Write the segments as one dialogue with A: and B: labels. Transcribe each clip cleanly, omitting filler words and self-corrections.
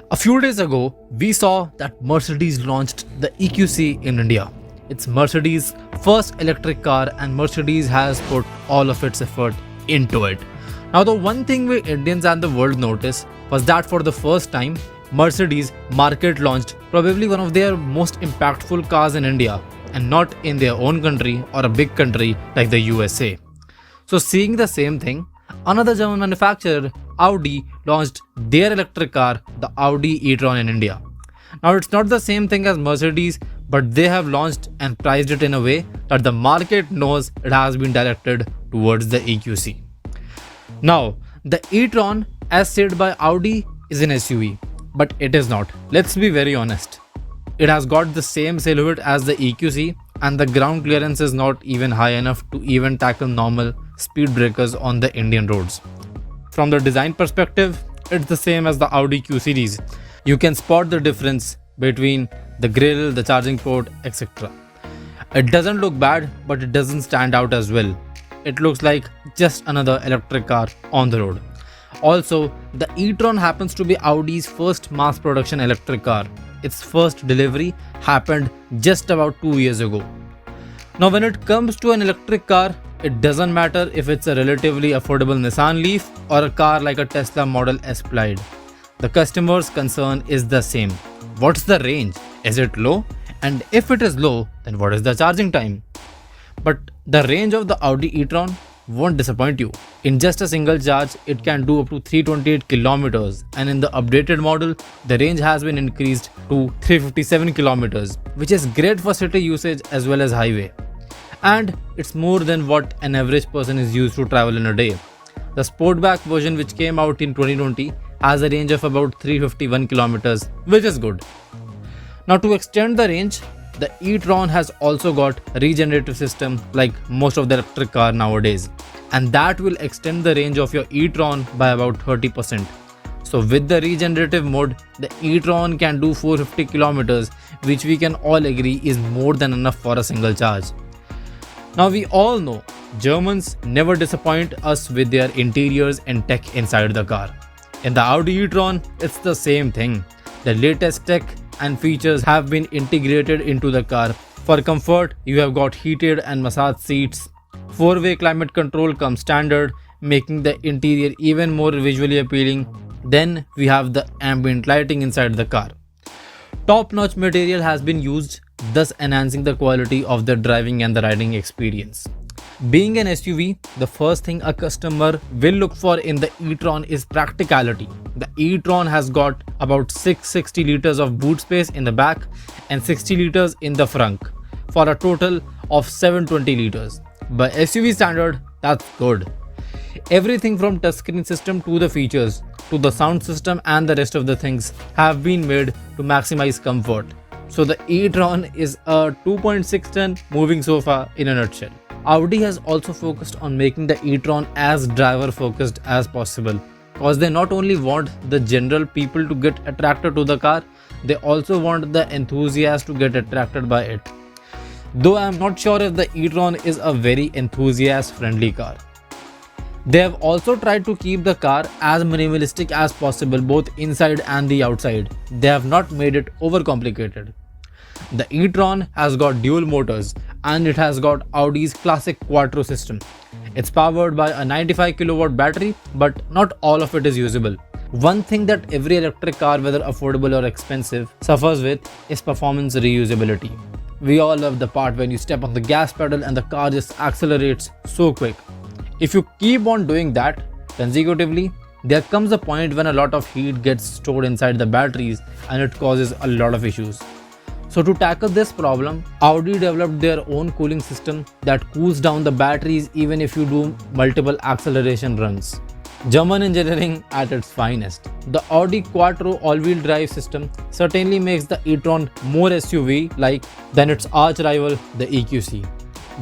A: A few days ago, we saw that Mercedes launched the EQC in India. It's Mercedes' first electric car and Mercedes has put all of its effort into it. Now, the one thing we Indians and the world noticed was that for the first time, Mercedes market launched probably one of their most impactful cars in India and not in their own country or a big country like the USA. So seeing the same thing, another German manufacturer, Audi, launched their electric car, the Audi E-Tron in India. Now it's not the same thing as Mercedes, but they have launched and priced it in a way that the market knows it has been directed towards the EQC. Now, the E-Tron, as said by Audi, is an SUV, but it is not. Let's be very honest. It has got the same silhouette as the EQC and the ground clearance is not even high enough to even tackle normal speed breakers on the Indian roads. From the design perspective, it's the same as the Audi Q series. You can spot the difference between the grille, the charging port, etc. It doesn't look bad, but it doesn't stand out as well. It looks like just another electric car on the road. Also, the e-tron happens to be Audi's first mass production electric car. Its first delivery happened just about 2 years ago. Now when it comes to an electric car, it doesn't matter if it's a relatively affordable Nissan Leaf or a car like a Tesla Model S Plaid. The customer's concern is the same. What's the range? Is it low? And if it is low, then what is the charging time? But the range of the Audi e-tron won't disappoint you. In just a single charge, it can do up to 328 kilometers, and in the updated model, the range has been increased to 357 kilometers, which is great for city usage as well as highway. And it's more than what an average person is used to travel in a day. The Sportback version, which came out in 2020, has a range of about 351 kilometers, which is good. Now to extend the range, the e-tron has also got a regenerative system like most of the electric car nowadays, and that will extend the range of your e-tron by about 30%. So with the regenerative mode, the e-tron can do 450 kilometers, which we can all agree is more than enough for a single charge. Now we all know Germans never disappoint us with their interiors and tech inside the car. In the Audi e-tron, it's the same thing. The latest tech and features have been integrated into the car. For comfort, you have got heated and massage seats. 4-way climate control comes standard, making the interior even more visually appealing. Then we have the ambient lighting inside the car. Top-notch material has been used, thus enhancing the quality of the driving and the riding experience. Being an SUV, the first thing a customer will look for in the e-tron is practicality. The e-tron has got about 660 liters of boot space in the back and 60 liters in the front, for a total of 720 liters. By SUV standard, that's good. Everything from touchscreen system to the features, to the sound system and the rest of the things have been made to maximize comfort. So the e-tron is a 2.6 ton moving sofa in a nutshell. Audi has also focused on making the e-tron as driver focused as possible, because they not only want the general people to get attracted to the car, they also want the enthusiasts to get attracted by it. Though I am not sure if the e-tron is a very enthusiast friendly car. They have also tried to keep the car as minimalistic as possible both inside and the outside. They have not made it overcomplicated. The e-tron has got dual motors and it has got Audi's classic Quattro system. It's powered by a 95 kilowatt battery, but not all of it is usable. One thing that every electric car, whether affordable or expensive, suffers with is performance reusability. We all love the part when you step on the gas pedal and the car just accelerates so quick. If you keep on doing that consecutively, there comes a point when a lot of heat gets stored inside the batteries and it causes a lot of issues. So to tackle this problem, Audi developed their own cooling system that cools down the batteries even if you do multiple acceleration runs. German engineering at its finest. The Audi Quattro all-wheel drive system certainly makes the e-tron more SUV-like than its arch-rival, the EQC.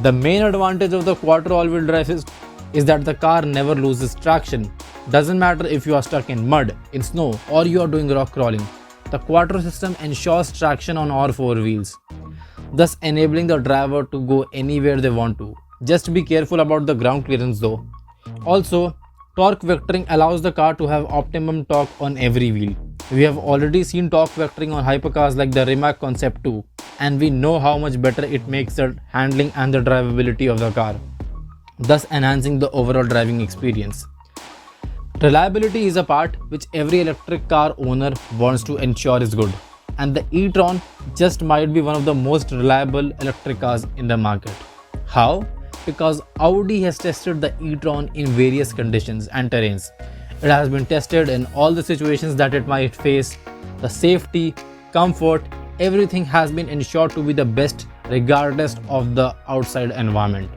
A: The main advantage of the Quattro all-wheel drive is that the car never loses traction. Doesn't matter if you are stuck in mud, in snow, or you are doing rock crawling. The Quattro system ensures traction on all 4 wheels, thus enabling the driver to go anywhere they want to. Just be careful about the ground clearance though. Also, torque vectoring allows the car to have optimum torque on every wheel. We have already seen torque vectoring on hypercars like the Rimac Concept 2, and we know how much better it makes the handling and the drivability of the car, thus enhancing the overall driving experience. Reliability is a part which every electric car owner wants to ensure is good, and the e-tron just might be one of the most reliable electric cars in the market. How? Because Audi has tested the e-tron in various conditions and terrains. It has been tested in all the situations that it might face. The safety, comfort, everything has been ensured to be the best regardless of the outside environment.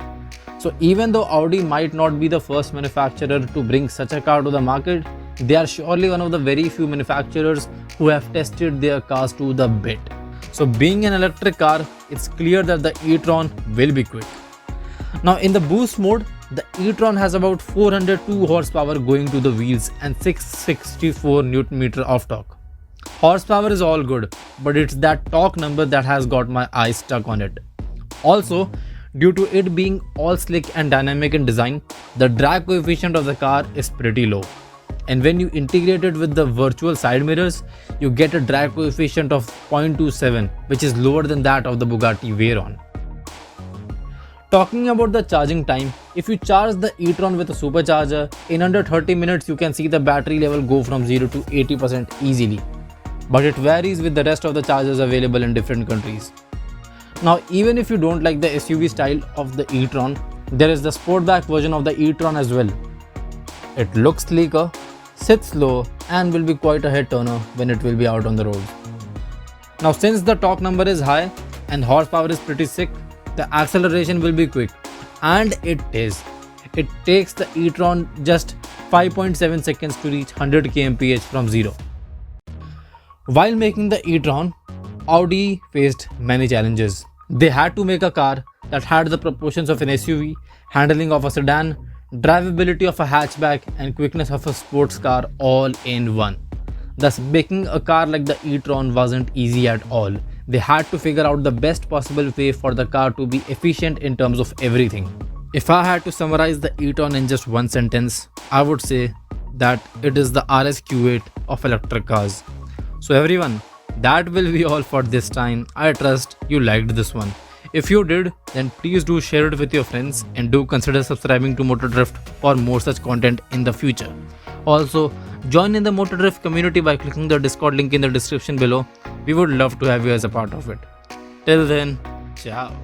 A: So even though Audi might not be the first manufacturer to bring such a car to the market, they are surely one of the very few manufacturers who have tested their cars to the bit. So being an electric car, it's clear that the e-tron will be quick. Now in the boost mode, the e-tron has about 402 horsepower going to the wheels and 664 Nm of torque. Horsepower is all good, but it's that torque number that has got my eyes stuck on it. Also, due to it being all slick and dynamic in design, the drag coefficient of the car is pretty low. And when you integrate it with the virtual side mirrors, you get a drag coefficient of 0.27, which is lower than that of the Bugatti Veyron. Talking about the charging time, if you charge the e-tron with a supercharger, in under 30 minutes you can see the battery level go from 0 to 80% easily. But it varies with the rest of the chargers available in different countries. Now even if you don't like the SUV style of the e-tron, there is the Sportback version of the e-tron as well. It looks sleeker, sits low, and will be quite a head turner when it will be out on the road. Now since the torque number is high and horsepower is pretty sick, the acceleration will be quick, and it is. It takes the e-tron just 5.7 seconds to reach 100 kmph from 0. While making the e-tron, Audi faced many challenges. They had to make a car that had the proportions of an SUV, handling of a sedan, drivability of a hatchback, and quickness of a sports car all in one. Thus, making a car like the e-tron wasn't easy at all. They had to figure out the best possible way for the car to be efficient in terms of everything. If I had to summarize the e-tron in just one sentence, I would say that it is the RSQ8 of electric cars. So everyone, that will be all for this time. I trust you liked this one. If you did, then please do share it with your friends and do consider subscribing to MOTORDRIFT for more such content in the future. Also, join in the MOTORDRIFT community by clicking the Discord link in the description below. We would love to have you as a part of it. Till then, ciao.